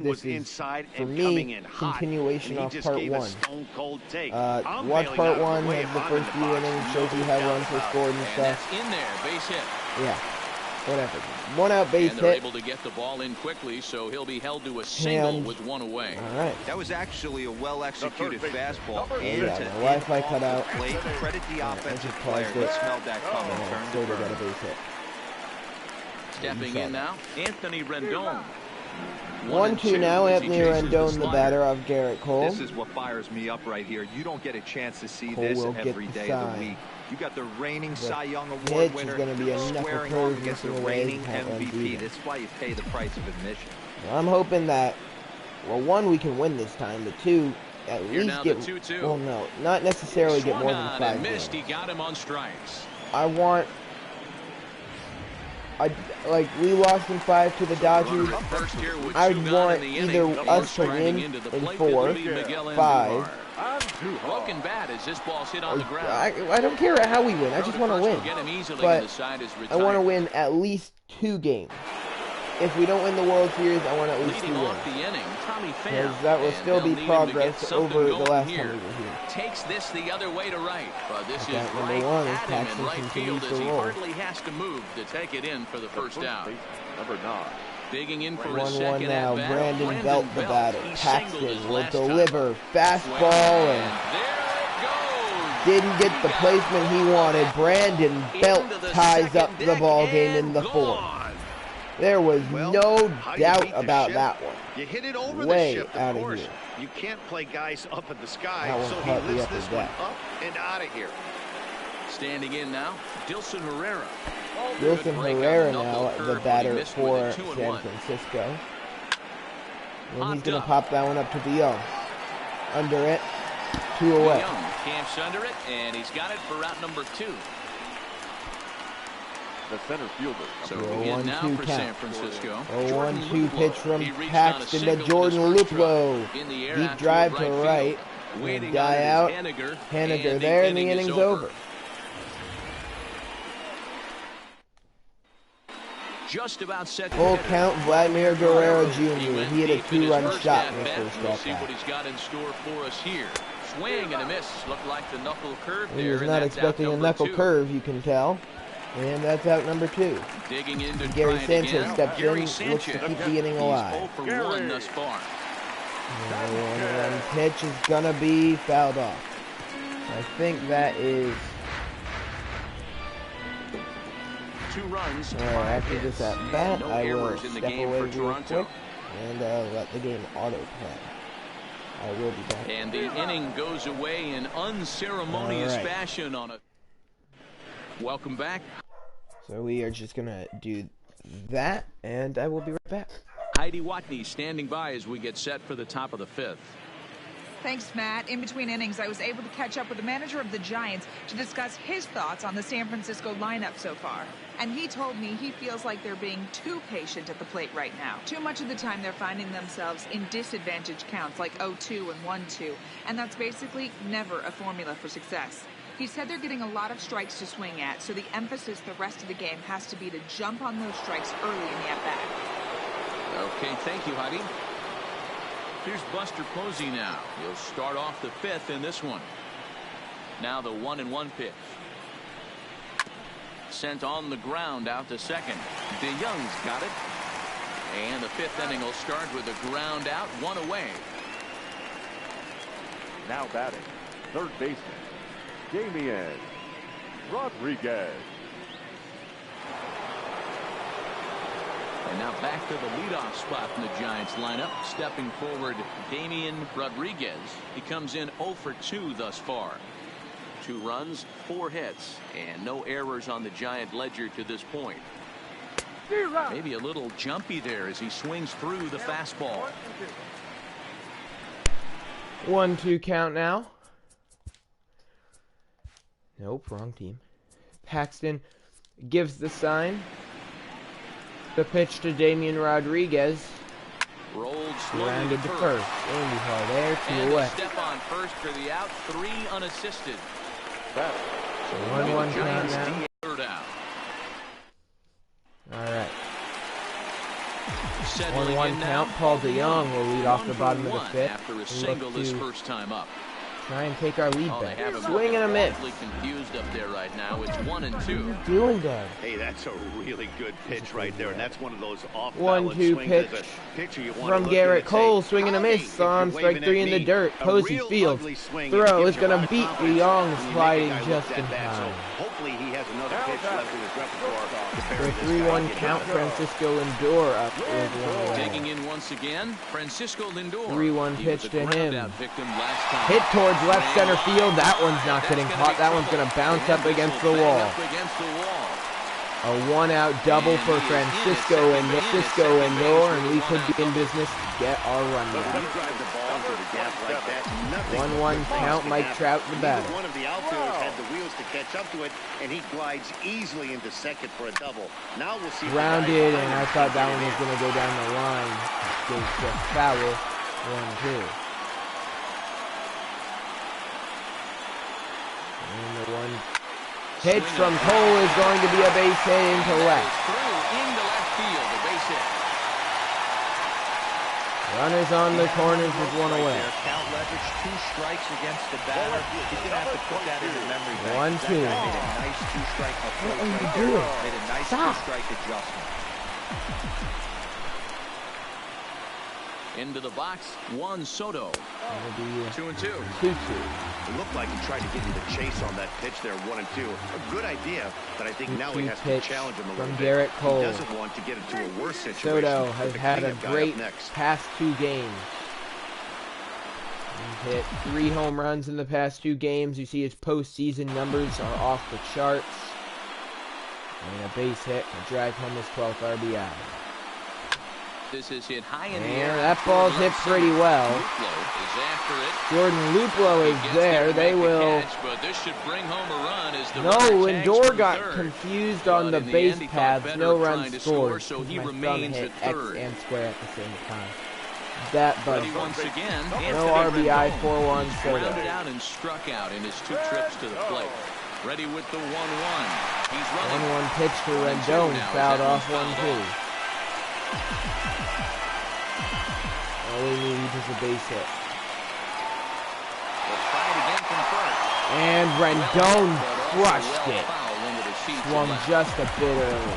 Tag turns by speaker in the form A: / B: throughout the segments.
A: this is, for me, continuation off part one. Watch part one, has the first few innings, shows you how runs were scored and stuff.
B: In there, base hit.
A: Yeah, whatever. One out base
B: and they're
A: hit.
B: Able to get the ball in quickly, so he'll be held to a single with one away.
A: All right.
C: That was actually a well-executed fastball.
A: Yeah, the Wi-Fi cut out.
C: Credit the offensive player that smelled that coming.
A: So they got a base hit.
B: Stepping in now, Anthony Rendon.
A: 1-2 now. Anthony Rendon, the batter of Garrett Cole.
C: This is what fires me up right here. You don't get a chance to see
A: Cole
C: this every day of the week. You got the reigning Cy Young Award winner
A: going to be a
C: squaring off against the reigning MVP. That's why you pay the price of admission.
A: Well, I'm hoping that, well, one, we can win this time, but two, at least get, well, no, not necessarily get more than 5 games.
B: He got him on strikes.
A: I want, like, we lost in 5 to the Dodgers. I want either us to win in 4, 5.
B: Broken bat as this ball's hit on the ground.
A: I don't care how we win. I just want to win. But I want to win at least 2 games. If we don't win the World Series, I want at least 2 wins. Because that will still be progress over the last time we were here.
B: Takes this the other way to right. But this is
A: right at him in right
B: field as he hardly has to move to take it in for the first out.
D: Number 9.
B: Digging in for a
A: 1-1
B: second
A: now.
B: at bat.
A: Brandon Belt, the batter. Paxton will deliver. Fastball and didn't get the placement he wanted. Brandon Belt ties up the ball game in the 4th. There was no doubt about that one.
E: You hit it over
A: way
E: the shift,
A: out
E: of
A: of
E: course.
A: here.
E: You can't play guys up in the sky,
A: that
E: so he lifts this one up and out of here.
B: Standing in now, Dilson Herrera.
A: Dilson Herrera now, the batter for San Francisco. And he's going to pop that one up to DeYoung. Under it, 2 away.
B: DeYoung camps under it, and he's got it for route number 2.
D: The center fielder.
B: So 0-1-2 for San Francisco.
A: 0-1-2 pitch from Paxton to Jordan Luplow. Deep drive to right. And die out. Haniger there, and the inning's over.
B: Just about set.
A: Full count, Vladimir Guerrero Jr. He hit a 2-run shot in the first
B: We'll see what he's got in store for us here. Swing and a miss. Looked like the knuckle curve there.
A: He was not expecting a knuckle curve, you can tell. And that's out number 2.
B: Digging in to
A: Gary Sanchez steps in, looks to keep the inning alive.
B: He's 0 for 1 thus far.
A: And one pitch is gonna be fouled off. I think that is
B: 2 runs.
A: After this at bat, I will step away real quick and let the game auto play. I will be back.
B: And the inning goes away in unceremonious fashion on a. Welcome back.
A: So we are just gonna do that, and I will be right back.
B: Heidi Watney standing by as we get set for the top of the 5th.
F: Thanks, Matt. In between innings, I was able to catch up with the manager of the Giants to discuss his thoughts on the San Francisco lineup so far. And he told me he feels like they're being too patient at the plate right now. Too much of the time they're finding themselves in disadvantage counts like 0-2 and 1-2. And that's basically never a formula for success. He said they're getting a lot of strikes to swing at, so the emphasis the rest of the game has to be to jump on those strikes early in the at-bat.
B: Okay, thank you, Heidi. Here's Buster Posey now. He'll start off the 5th in this one. Now the 1-1 pitch. Sent on the ground out to second. DeYoung's got it. And the 5th inning will start with a ground out, 1 away.
D: Now batting, third baseman, Damian Rodriguez.
B: And now back to the leadoff spot in the Giants lineup. Stepping forward, Damian Rodriguez. He comes in 0 for 2 thus far. 2 runs, 4 hits, and no errors on the Giant ledger to this point. Maybe a little jumpy there as he swings through the fastball.
A: 1-2 count now. Nope, wrong team. Paxton gives the sign. The pitch to Damian Rodriguez.
B: Rolled slowly
A: Grounded to first. Andy Hall there, 2 away.
B: Step on first for the out, 3 unassisted.
A: So 1-1 count now.
B: Third out.
A: All right.
B: settling
A: 1-1
B: in now.
A: count. Paul DeYoung will lead off the bottom of the
B: 1 for 1
A: fifth.
B: after a
A: We
B: single
A: look
B: this
A: to
B: first time up.
A: try and take our lead
B: Oh, they
A: back.
B: have him
A: Swing and a miss.
B: awfully confused up there right now. It's 1-2.
A: Doing good.
E: Hey, that's a really good pitch right there, and that's one of those
A: 1-2
E: off-balance swings.
A: pitch
E: As a pitcher, you want
A: from
E: to look
A: Garrett
E: at it and
A: Cole.
E: say,
A: Swing and a
E: "Howdy,"
A: miss
E: if you're
A: on strike
E: waving
A: 3
E: at
A: in the
E: me.
A: dirt.
E: A
A: Posey
E: real
A: Fields.
E: ugly swing.
A: Throw
E: It
A: is
E: gives you a
A: going
E: lot
A: to
E: of
A: beat
E: confidence
A: DeYoung,
E: when you make a
A: sliding
E: guy look
A: just
E: that
A: in
E: bad. So
A: time.
E: hopefully he has another pitch left in his repertoire to
A: For
E: bury
A: a
E: this
A: 3-1
E: guy.
A: count, Francisco Lindor up with 1 away.
B: Taking in once again, Francisco Lindor.
A: 3-1
B: He
A: pitch
B: was a
A: to him.
B: ground-out victim last time.
A: Hit towards left center field. That one's not getting caught. That one's going to bounce up against the wall. A 1-out double for Francisco and Lindor, and we could be in business to get our run
E: When
A: back.
E: you drive the ball to the gap like that, nothing
A: 1-1 count. Mike Trout the batter.
E: One of the outfielders had the wheels to catch up to it, and he glides easily into second for a double. Now we'll see.
A: Grounded, and I thought that one was going to go down the line. Goes just foul. 1-2. And the one pitch from Cole is going to be a base hit into left.
B: Into left field, a base hit.
A: Runners on the corners with 1 away.
C: Count leverage, 2 strikes against the batter. He's going to have to put that in his memory bank.
A: 1-2.
C: That guy made a nice 2-strike approach.
A: What are you
C: right
A: doing?
C: there. Made a nice
A: Stop.
C: 2-strike adjustment.
B: Into the box, Juan Soto. 2-2.
A: 2-2.
E: It looked like he tried to get into chase on that pitch there, 1-2. A good idea, but I think now he has to
A: Pitch
E: challenge him a little
A: from
E: bit.
A: Garrett Cole.
E: He doesn't want to get into a worse situation.
A: Soto
E: with
A: has
E: the
A: had a
E: cleanup guy up
A: great
E: next.
A: past 2 games. He's hit 3 home runs in the past 2 games. You see his postseason numbers are off the charts. And a base hit to drive home his 12th RBI.
B: This is hit high in the
A: And
B: air.
A: that ball's hit pretty well.
B: Luplow is after it.
A: Jordan Luplow
B: He
A: is
B: gets
A: there.
B: to
A: They
B: make the
A: will.
B: catch, but this should bring home a run as the
A: No,
B: runner tags
A: Lindor
B: from
A: got
B: third.
A: confused on the
B: But in
A: base
B: end, he thought
A: paths.
B: better
A: No
B: of trying
A: runs
B: to score,
A: scored.
B: so he
A: My thumb
B: remains
A: hit
B: at
A: X
B: third.
A: and square at the same time. That
B: Ready
A: buzz.
B: once again.
A: No RBI, 4-1 Soto.
B: Grounded out and struck out in his 2 trips to the plate. Ready with the 1-1. He's running.
A: 1-1 pitch to Rendon, fouled off 1-2. All we need is a base hit.
B: They'll try it again from first.
A: And Rendon crushed
B: Well
A: it.
B: foul into the seats
A: Swung
B: left.
A: just a bit early.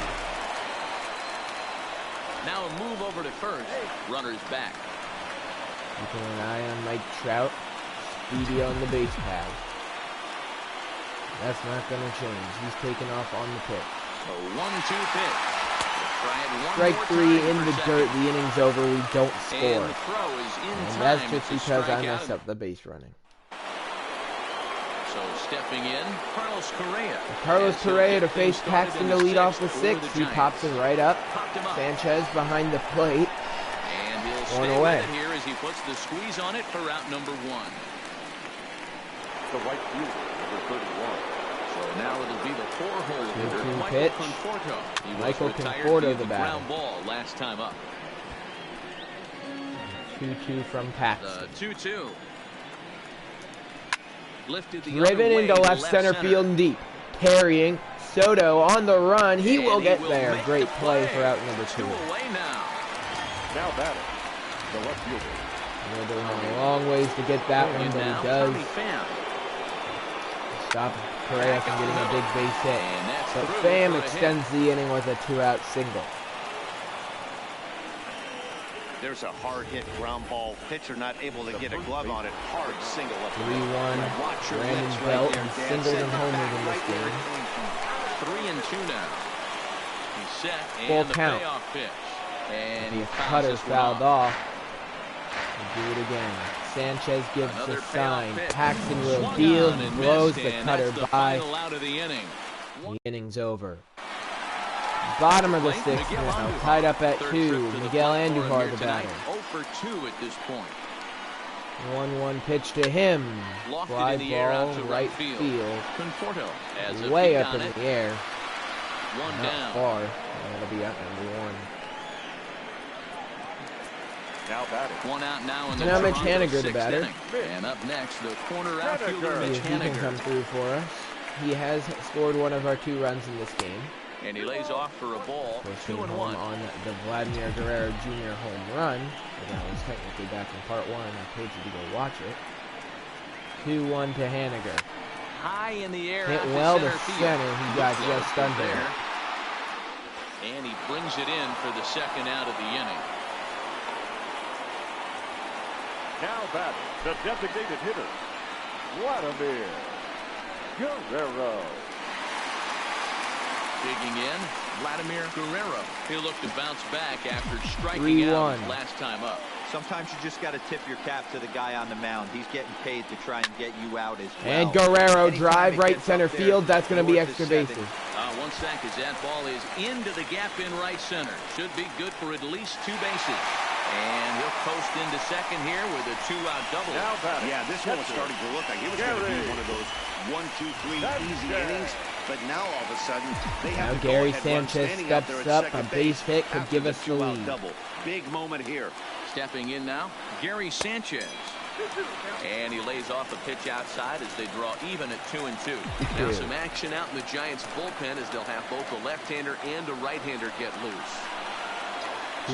B: Now a move over to first. Runners back.
A: Keeping an eye on Mike Trout. Speedy on the base path. That's not going to change. He's taking off on the pitch.
B: A 1-2 pitch. Try it one
A: Strike
B: more
A: 3
B: time
A: in
B: for
A: the
B: second.
A: dirt. The inning's over. We don't
B: And
A: score.
B: the throw is in
A: And
B: time.
A: that's just
B: It's a
A: because I
B: strikeout.
A: messed up the base running.
B: So stepping in, Carlos Correa.
A: Carlos
B: As he'll
A: Correa to
B: get
A: face
B: things started
A: Paxton
B: in
A: to
B: the
A: lead off the
B: 6th for
A: 6th. He
B: Giants.
A: pops it right up.
B: Popped him up.
A: Sanchez behind the plate.
B: And he'll
A: One
B: stay
A: away.
B: with it here as he puts the squeeze on it for route number 1.
D: The right fielder, number 31.
B: So now it'll be the 4-hole hitter,
A: 2-2
B: Michael
A: pitch.
B: Conforto. He was
A: Michael
B: retired
A: Conforto,
B: via
A: the
B: the
A: batter.
B: ground ball last time up.
A: 2-2 from Paxton.
B: The 2-2. Lifted the
A: Driven
B: other way
A: into
B: to
A: left center field and deep. Carrying Soto on the run. He
B: And
A: will
B: he
A: get
B: will
A: there.
B: make
A: Great
B: the
A: play for out number 2.
B: 2 away now.
D: Now batting, the left fielder.
A: They're a long ways to get that one, but
B: Now,
A: he does
B: Tommy Pham.
A: stop Correa from getting a big base hit.
B: And that's
A: But
B: through
A: Pham
B: for a hit.
A: extends the inning with a 2-out single.
E: There's a hard hit ground ball. Pitcher not able to get a glove on it. Hard single up the
A: 3-1.
E: Watch your
A: Brandon
E: lips right
A: Belt
E: there,
A: and
E: Dan.
A: singled
E: Set
A: and
E: the
A: homered
E: bat
A: in this
E: right where
A: game.
E: it came from.
B: 3-2 now. He's set
A: Full
B: and the
A: count.
B: payoff pitch. And
A: The
B: he fouls
A: cutter
B: this one
A: fouled
B: off.
A: off. We'll do it again. Sanchez gives
B: Another
A: the
B: payoff
A: sign.
B: pitch.
A: Paxton will
B: Swung
A: deal.
B: on and
A: Blows
B: missed,
A: the
B: and
A: cutter
B: that's the
A: by.
B: final out of the inning.
A: The inning's over. Bottom of the 6th now. Tied up at 2. Miguel Andujar the batter.
B: 0 for 2 at this point.
A: 1-1 pitch to him.
B: Lofted
A: Fly
B: in the air out
A: ball,
B: to
A: right
B: field.
A: field.
B: Conforto has a
A: Way
B: peek
A: up
B: on
A: in
B: it.
A: the air.
B: One
A: Not
B: down.
A: far. That'll be out number 1.
D: Now batting,
B: One out now in the
A: Now Mitch
B: Toronto
A: Haniger, the
B: 6th
A: batter.
B: inning. And up next, the corner outfielder
D: Haniger.
A: See
B: Mitch
A: if he can come
B: Haniger.
A: through for us. He has scored one of our 2 runs in this game.
B: And he lays off for a ball. 2-1
A: on the Vladimir Guerrero Jr. home run. That was technically back in part 1. I told you to go watch it. 2-1 to Haniger.
B: High in the air.
A: Hit well to center. He got just under.
B: And he brings it in for the second out of the inning.
D: Now batting, the designated hitter, Vladimir Guerrero.
B: Digging in, Vladimir Guerrero. He'll look to bounce back after striking out last time up.
C: Sometimes you just got to tip your cap to the guy on the mound. He's getting paid to try and get you out as well.
A: And Guerrero drive right center field. That's going to be extra bases.
B: One sack as that ball is into the gap in right center. Should be good for at least 2 bases. And he'll post into second here with a 2-out double.
E: Yeah, this one was starting to look like it was going to be one of those 1, 2, 3 easy innings. But now all of a sudden they have to
A: Gary Sanchez steps up. A base hit could give us the lead.
E: Big moment here.
B: Stepping in now, Gary Sanchez. And he lays off a pitch outside as they draw even at 2-2. Now some action out in the Giants bullpen as they'll have both a left-hander and a right-hander get loose.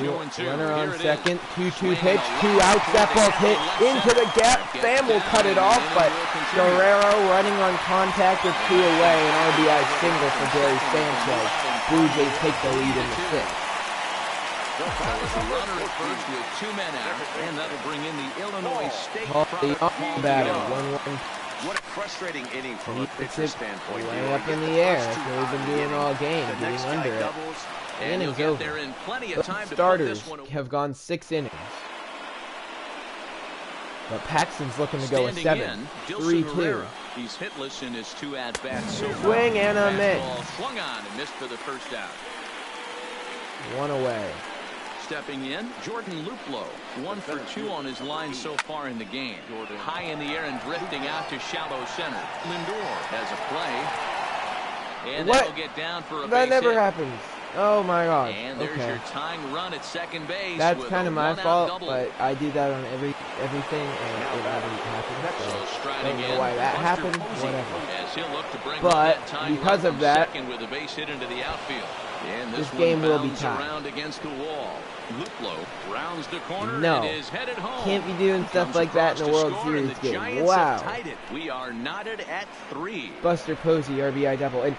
B: 2-2.
A: Runner on second. 2-2 pitch. 2 outs. That ball's hit into the gap. Sam will cut it off, but Guerrero running on contact with 2 away. An RBI single for Gary Sanchez. Blue Jays take the lead in the 6th.
B: So it's a runner at first with 2 men out, and that'll bring in the Illinois State
A: batter. 1-1.
E: What a frustrating inning from a pitcher's standpoint.
A: Way up in the air. That's what we've been doing all game, getting under it.
B: And he'll get there in plenty of time to
A: starters have gone 6 innings. But Paxton's looking to go a 7. 3-2.
B: He's hitless in his 2 at-bats so far.
A: Swing and a miss.
B: Swung on and missed for the first out.
A: 1 away.
B: Stepping in, Jordan Luplow, 1 for 2 on his line so far in the game. High in the air and drifting out to shallow center. Lindor has a play. And that'll get down for a base
A: That never
B: hit.
A: happens. Oh my God.
B: And there's your tying run at second base.
A: That's kind of my fault,
B: double.
A: but I do that on everything, and it hasn't happened. So I don't know why that happened. Whatever.
B: As he'll look to bring
A: but
B: that tying
A: because
B: run
A: of that,
B: second with a base hit into the outfield. And this
A: game will be
B: bounds
A: tied.
B: around against the wall. Luplow rounds the corner
A: No.
B: and is headed home.
A: Can't be doing stuff like that in a World Series game. Wow.
B: We are knotted at 3.
A: Buster Posey, RBI double. And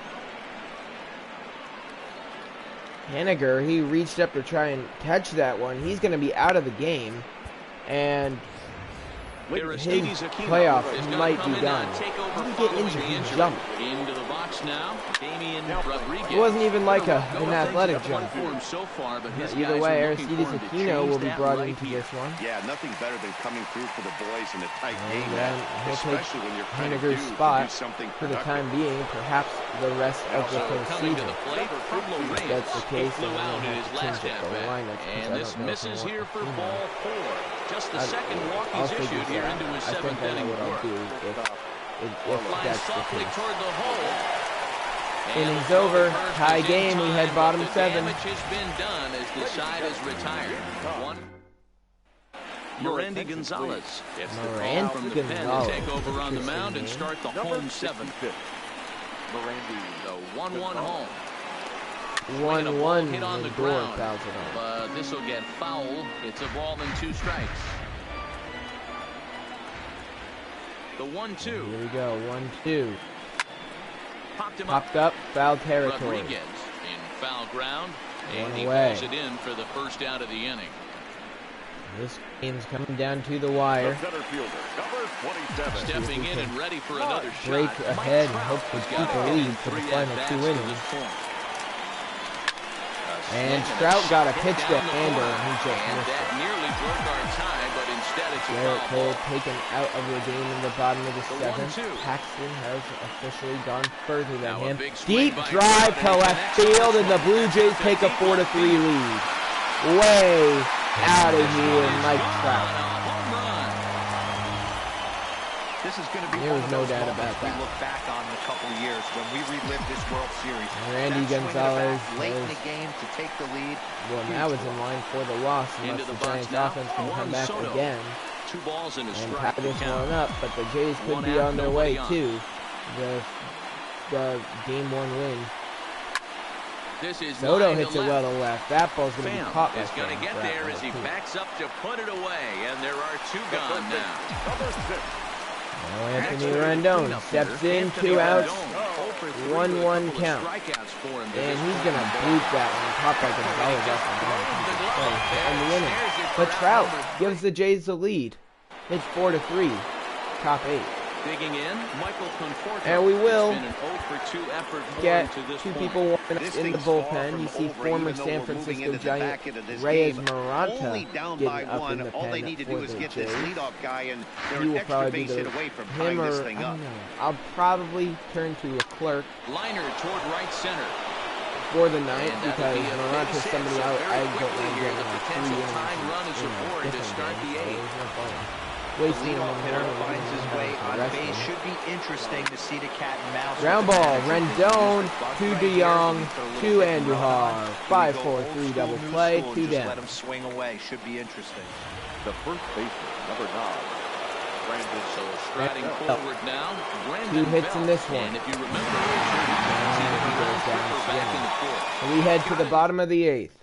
A: Haniger, he reached up to try and catch that one. He's going to be out of the game. And his playoff might be done. He get injured. He jumped.
B: Into the box now. Damian Rodriguez.
A: It wasn't even like an athletic jump.
B: So far, but his
A: Either way, Aristides Aquino will be brought into this one.
E: Yeah, nothing better than coming through for the boys in a tight game.
A: And he'll take
E: especially when you're trying to
A: Haniger's
E: do
A: spot
E: something
A: for the
E: productive.
A: time being, perhaps the rest of the postseason. If that's the case, then we'll have to change up the lineup.
B: And this misses here for ball 4. Just the second walk he's issued here into his 7th inning work.
A: If that's the
B: softly
A: case.
B: toward the hole.
A: Innings over, tie game, we had bottom 7.
B: Damage has been done as the side is retired. Morandy Gonzalez gets the call from the pen to take over on the mound and start the home 7th. The 1-1 home.
A: 1-1
B: hit on the
A: door
B: ground,
A: fouls it on.
B: but this will get foul. It's a ball and 2 strikes. The 1-2.
A: Here we go, 1-2.
B: Popped
A: up, foul territory.
B: Rodriguez in foul ground, and
A: One
B: he
A: away.
B: hauls it in for the first out of the inning.
A: This game's coming down to the wire.
B: Stepping in and ready for another
A: Break
B: shot.
A: ahead and hopefully keep the lead for the final 2 innings. And Trout got a pitch to Ander, and he just
B: And
A: missed
B: that
A: it.
B: nearly broke our tie, but instead it's a
A: Garrett
B: foul
A: Cole
B: ball.
A: taken out of the game in the bottom of the
B: The
A: 7th.
B: 1-2.
A: Paxton has officially gone further than
B: Now a
A: him.
B: big swing
A: Deep
B: by
A: drive
B: Trout,
A: to
B: and he
A: left
B: connects on
A: field,
B: this
A: and the
B: one.
A: Blue Jays take a 4-3 lead. Way out of here, Mike Trout.
C: This is going to be
A: There
C: one
A: was
C: of
A: no
C: those
A: doubt
C: moments
A: about
C: we
A: that.
C: look back on in a couple of years when we relive this World Series.
A: Randy
C: That swing of the
A: Gonzalez
C: bat late in
A: has-
C: the game to take the lead.
A: Well, now is in line for the loss unless
B: Into
A: the
B: the box
A: Giants
B: now.
A: offense can come
B: Juan
A: back
B: Soto.
A: again
B: 2 balls and a
A: and
B: strike.
A: tie this
B: to count.
A: one up. But the Jays could
B: One
A: be
B: out,
A: on their
B: nobody
A: way
B: on.
A: to the Game 1 win.
B: This is
A: Soto hits it well to left. That ball's going to be caught by
B: is going to get there as he backs up to put it away, and there are two gone now.
A: Now Anthony Rendon steps in, 2 outs, 1-1 count. And he's going to boot that one, caught by Gonzalez after in the inning. But Trout gives the Jays the lead. It's 4-3, top 8.
B: Digging in, Michael Conforto.
A: And we will
B: It's been an 0 for 2 effort
A: get
B: to this
A: 2
B: point.
A: people warming up in the bullpen. You see former San Francisco Giant Reyes Maranta getting up in the pen for the Jays. He will probably be him or, I don't know. I'll probably turn to a clerk
B: Liner toward right center.
A: for the night because Maranta's somebody I don't want to get
B: The
A: like 3
B: potential
A: innings
B: time run is
A: in a
B: aboard to
A: different
B: start
A: game,
B: the
A: so
B: 8th.
A: there's no point.
C: The
A: Wasting
C: leadoff
A: him
C: hitter
A: on
C: finds his way on base. Should be interesting to see the cat and mouse.
A: Ground ball, Rendon to DeYoung to Andujar. 5-4-3 double play, 2
C: Just let
A: down.
C: him swing away. Should be interesting.
D: The first baseman, number 9. Brandon.
B: So striding forward now.
A: 2 hits in this one.
B: And if you remember, he goes down back in the 4th.
A: We head to the bottom of the 8th.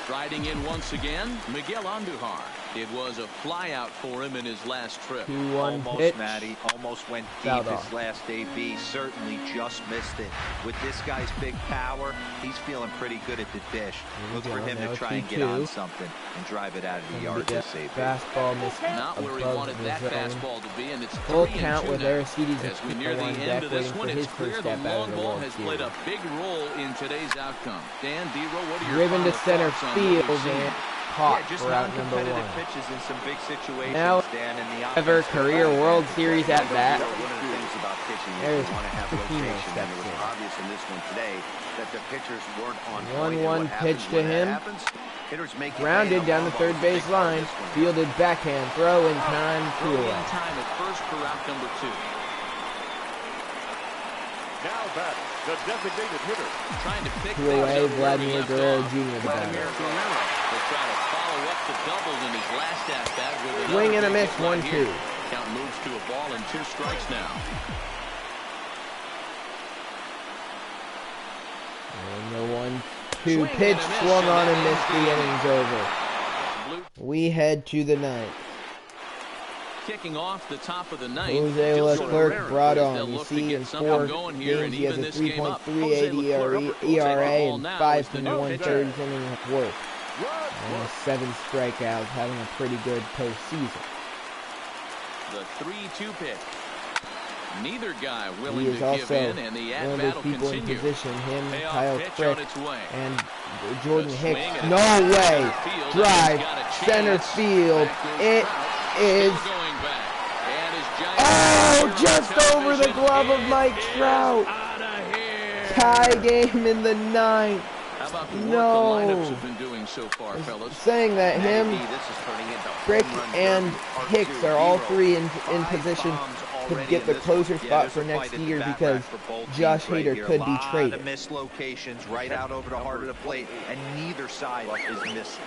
B: Striding in once again, Miguel Andujar. It was a flyout for him in his last trip.
A: 2-1
C: Almost,
A: pitch.
C: Matty. Almost went
A: Fouled
C: deep
A: off.
C: his last AB. Certainly just missed it. With this guy's big power, he's feeling pretty good at the dish.
A: Here we
C: Look for
A: go.
C: him
A: Now
C: to try and get
A: 2-2.
C: on something and drive it out of the yard
A: Yeah,
C: this AB.
A: fastball missed
B: Not where he
A: above
B: wanted
A: the
B: that
A: zone.
B: fastball to be, and it's
A: Full
B: 3-2
A: count with
B: now.
A: Aristides
B: As we near the
A: on
B: end
A: deck,
B: of this
A: waiting
B: one,
A: for his
B: it's clear
A: first
B: the
A: step out
B: long
A: of the
B: ball
A: World
B: has played
A: Series.
B: a big role in today's outcome. Dan Dero, what are your
A: Driven to
B: final
A: center
B: thoughts on what we've
A: field
B: seen?
A: and caught
C: Yeah, just
A: for out number
C: non-competitive
A: 1.
C: pitches in some big situations,
A: Now,
C: Dan, and the
A: ever
C: offense-
A: career World Series at bat.
E: One of the things about pitching is
A: There's
E: you want to have
A: Patino
E: rotation, and
A: steps
E: it was
A: in.
E: obvious in this one today that the pitchers weren't on point.
A: 1-1
E: And what
A: pitch
E: happens
A: to
E: when that
A: him.
E: happens? Hitters make you pay,
A: Grounded
E: and
A: down the
E: ball
A: third
E: was a big
A: base
E: part of
A: line.
E: this one.
A: Fielded backhand throw in time, 2
B: Throw in
A: away.
B: time at first for out number 2.
D: Now back, the designated hitter.
B: Trying to pick
A: 2
B: things
A: away,
B: up where we
A: Vladimir
B: left
A: Guerrero
B: off.
A: Jr. the
B: Vladimir
A: batter.
B: Guerrero will try to follow up the double in his last at-bat with another
A: Swing and a
B: big
A: miss,
B: hit right
A: 1-2.
B: here. Count moves to a ball and 2 strikes now.
A: And the 1-2 pitch swung on and missed, the innings over. We head to the 9th.
B: Kicking off the top of the 9th.
A: Jose
B: Gilson
A: Leclerc
B: Herrera.
A: brought
B: They'll
A: on. You
B: look to
A: see,
B: get
A: in
B: something
A: 4
B: going here
A: games
B: and
A: he has a
B: even this game up.
A: 3.38 ERA and 5 from the
B: new
A: 1/3
B: pitcher.
A: inning of work. And 7 strikeouts, having a pretty good postseason.
B: The 3-2 pitch. Neither guy
A: He
B: willing
A: is
B: to give
A: also
B: in, and the
A: one of
B: at-bat
A: those
B: will
A: people in
B: continue.
A: position, him,
B: Payoff
A: Kyle
B: pitch
A: Crick,
B: on its way.
A: and Jordan
B: The
A: Hicks.
B: swing and
A: No
B: a
A: way!
B: center field,
A: Drive,
B: and he's got a
A: center
B: chance.
A: field.
B: Back goes
A: It
B: Trout,
A: is...
B: still going back. And his Giants
A: Oh,
B: on
A: just over the
B: television.
A: glove of
B: It
A: Mike
B: is
A: Trout.
B: outta here.
A: Tie game in the 9th.
B: How about the work
A: No.
B: the lineups have been doing so far, fellas?
A: Saying that him,
E: This is turning into
A: Crick,
E: home run
A: and
E: derby part
A: Hicks
E: 2.
A: are all
E: Hero.
A: 3 in
C: 5
A: position
C: bombs
A: to
C: already
A: get
C: in
A: the
C: this
A: closer
C: one. Yeah,
A: spot
C: there's
A: for
C: a
A: next
C: fight at the
A: year
C: bat
A: because
C: rack for both
A: Josh
C: teams right
A: Hader
C: here.
A: could be
C: Lot of
A: traded.
C: missed locations right out over the heart of the plate, and neither side is missing.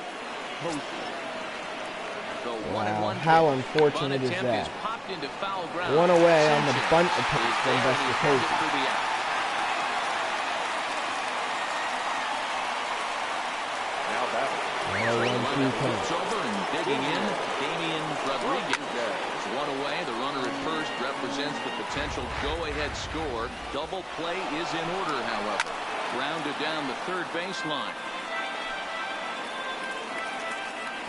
B: The
A: Wow,
B: 1-1
A: how
B: pitch.
A: unfortunate is
B: Bunt
A: that?
B: attempt popped into foul ground.
A: 1 away on the
B: Simpson
A: bunt
B: is
A: attempt from
B: there, and
A: Buster
B: he has it
A: Posey.
B: for the out.
D: Now back.
A: Now 1-2
B: Flips
A: count.
B: over and digging in, Damian Rodriguez. It's 1 away. The runner at first represents the potential go-ahead score. Double play is in order, however. Grounded down the third baseline.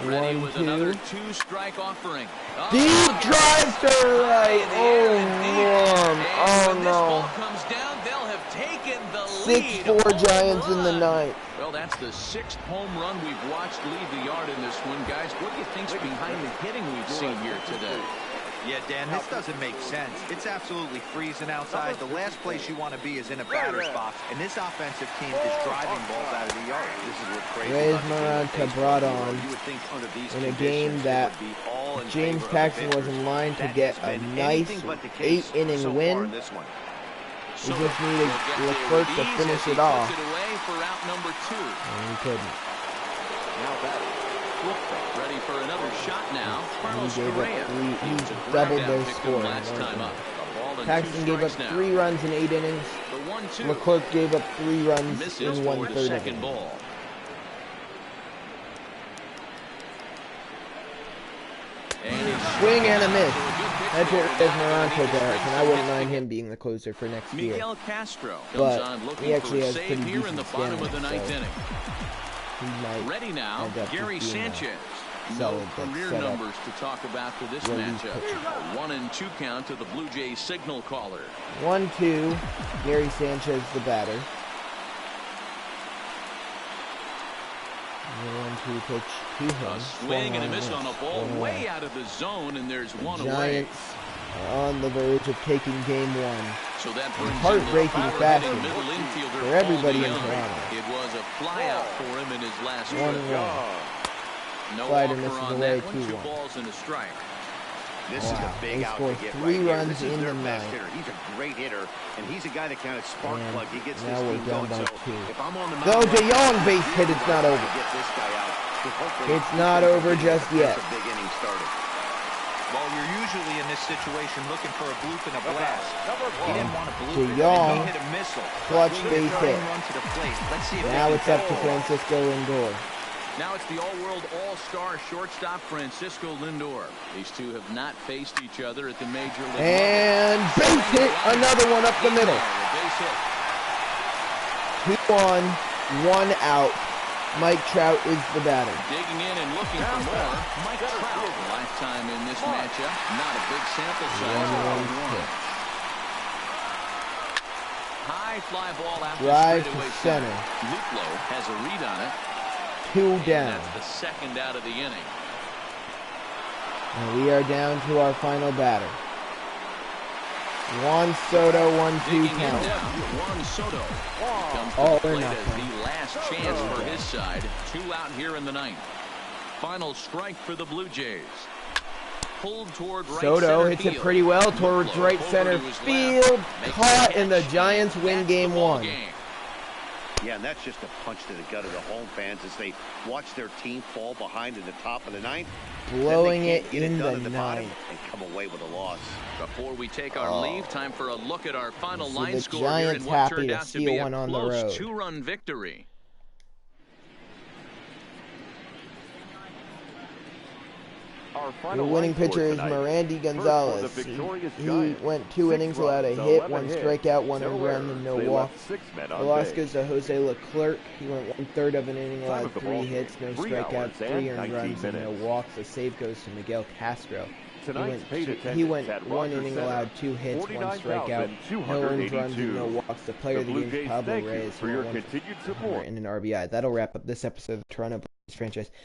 B: Ready with
A: 1-2.
B: another 2-strike offering. Oh,
A: Deep drive to right.
B: in the
A: Oh,
B: air and deep.
A: man.
B: And
A: Oh,
B: when this ball
A: no.
B: comes down, they'll have taken the lead.
A: 6-4
B: Home
A: Giants in the
B: run.
A: 9th.
B: Well, that's the 6th home run we've watched leave the yard in this one, guys. What do you think's behind the hitting we've seen here today?
C: Yeah, Dan, this doesn't make sense. It's absolutely freezing outside. The last place you want to be is in a batter's box, and this offensive team is driving balls out of the yard.
E: This is what crazy
A: Reyes
E: about the game of
A: Maranta
E: baseball.
A: brought on
E: You would think under these
A: in a
E: conditions,
A: game
E: it
A: that
E: would be all in
A: James
E: favor of
A: Paxton
E: the
A: was in
E: pitchers.
A: line to
E: That
A: get
E: has
A: a
E: been
A: nice
E: anything but the case
A: 8-inning
E: so far
A: win.
E: in this one.
A: He just needed Leclerc to finish it off,
B: Puts it away for out number 2.
A: and he couldn't.
B: Now back. Ready for another shot now. Carlos
A: He gave up
B: Correa.
A: 3. He
B: It's a
A: doubled
B: ground
A: their
B: out pick
A: score.
B: last time up. A ball and 2
A: Paxton gave up
B: strikes now.
A: 3 runs in 8 innings.
B: The 1-2.
A: Leclerc gave up 3 runs
B: Misses
A: in
B: for
A: 1/3
B: the
A: of
B: second
A: it.
B: ball.
A: Swing and a miss. That's what Esmeralda does, and I wouldn't mind him being the closer for next year.
B: Miguel Castro comes
A: But
B: on
A: he
B: looking
A: actually
B: for a
A: has
B: save
A: pretty
B: here in the
A: decent
B: bottom of the
A: stamina,
B: ninth
A: so
B: inning.
A: he might
B: Ready now,
A: end up
B: Gary
A: just being a
B: Sanchez.
A: solid,
B: No
A: but
B: career
A: set up
B: numbers to talk about for this
A: relief
B: matchup.
A: pitcher.
B: A 1-2 count to the Blue Jays signal caller.
A: 1-2. Gary Sanchez, the batter. 1-2 pitch to him.
B: A swing and a miss on a ball way out of the zone, and there's one away.
A: Giants are on the verge of taking game 1.
B: So that brings
A: Heartbreaking
B: in the
A: fashion
B: middle infielder
A: for everybody in
B: Paul DeYoung.
A: Toronto.
B: It was a flyout for him in his last
A: 1
B: trip.
A: run.
B: No
A: Slider
B: offer
A: misses
B: on
A: away,
B: that one.
A: 2-1.
B: 2 balls and a strike.
E: This is a big
A: They
E: out
A: scored
E: to get
A: 3
E: right here.
A: runs
E: This is
A: in
E: their
A: the
E: best
A: ninth.
E: hitter. He's a great hitter, and he's a guy that kind of spark
A: And
E: plug. He gets
A: now
E: this
A: we're
E: team
A: down
E: going.
A: by
E: So
A: 2.
E: if I'm on the
A: Though
E: mound,
A: DeYoung base hit, it's not over.
E: get this guy out. So hopefully
A: It's not over just yet.
E: That's a big inning started.
C: Well, you're usually in this situation looking for a bloop and a blast. He didn't want a bloop.
A: DeYoung,
C: He hit a missile.
A: clutch
C: Really
A: base
C: trying
A: hit.
C: to run to the plate. Let's see if
A: Now
C: they
A: it's
C: can
A: up to
C: get
A: Francisco Lindor.
B: Now it's the all-world all-star shortstop Francisco Lindor. These two have not faced each other at the major league
A: And base hit, another one up the middle.
B: Base hit.
A: 2 on, 1 out. Mike Trout is the batter.
B: Digging in and looking for more. Mike Trout, lifetime in this matchup. Not a big sample size.
A: 1-1
B: High fly ball out
A: Drive
B: the
A: to
B: straightaway
A: center.
B: Luplo has a read on it.
A: 2
B: And
A: down.
B: that's the second out of the inning.
A: And we are down to our final batter. Juan Soto, 1-2
B: Digging in
A: count.
B: down, Juan Soto comes to
A: All
B: the
A: or
B: plate
A: nothing.
B: as the last chance for his side. 2 out here in the ninth. Final strike for the Blue Jays. Pulled toward right
A: Soto
B: center
A: hits
B: field.
A: it pretty well towards
B: Luplo
A: right
B: over
A: center
B: to his
A: field.
B: left. Makes
A: Caught,
B: the
A: and the
B: catch.
A: Giants win
B: That's
A: game
B: the ball
A: 1.
B: game.
E: Yeah, and that's just a punch to the gut of the home fans as they watch their team fall behind in the top of the ninth.
A: Blowing
E: Then they
A: it
E: can't get
A: in
E: done
A: the
E: in bottom
A: ninth.
E: and come away with a loss.
B: Before we take our leave, time for a look at our final
A: So
B: line
A: the
B: score here
A: Giants
B: and what
A: happy
B: turned
A: to
B: out to
A: steal
B: be a
A: one on the
B: close
A: road.
B: 2-run victory.
D: Our
A: The
D: final
A: winning
D: line score
A: pitcher is
D: tonight.
A: Mirandy
D: First for the
A: Gonzalez.
D: victorious
A: He
D: Giants.
A: went 2 innings,
D: 6
A: allowed a
D: runs,
A: hit,
D: 11
A: 1
D: hits,
A: strikeout, 1
D: no
A: earned run,
D: errors.
A: and no
D: They
A: walk.
D: left 6 men on
A: The loss
D: base.
A: goes to Jose Leclerc. He went 1/3 of an inning,
D: Time
A: allowed
D: of the
A: 3
D: ball
A: hits, no
D: game, 3
A: strikeouts,
D: hours
A: 3
D: and
A: earned
D: 19
A: runs, and no
D: minutes.
A: walks. The save goes to Miguel Castro.
D: Tonight's paid
A: He
D: attendance
A: went
D: at
A: 1
D: Rogers
A: inning,
D: Center,
A: allowed 2 hits, 1 strikeout, no earned runs, and no
D: 49,282.
A: walks. The player
D: The
A: of the
D: Blue
A: game,
D: Jays
A: Pablo
D: thank you
A: Reyes,
D: for your
A: went 1
D: continued
A: for
D: support.
A: and an RBI. That'll wrap up this episode of the Toronto Blue Jays franchise.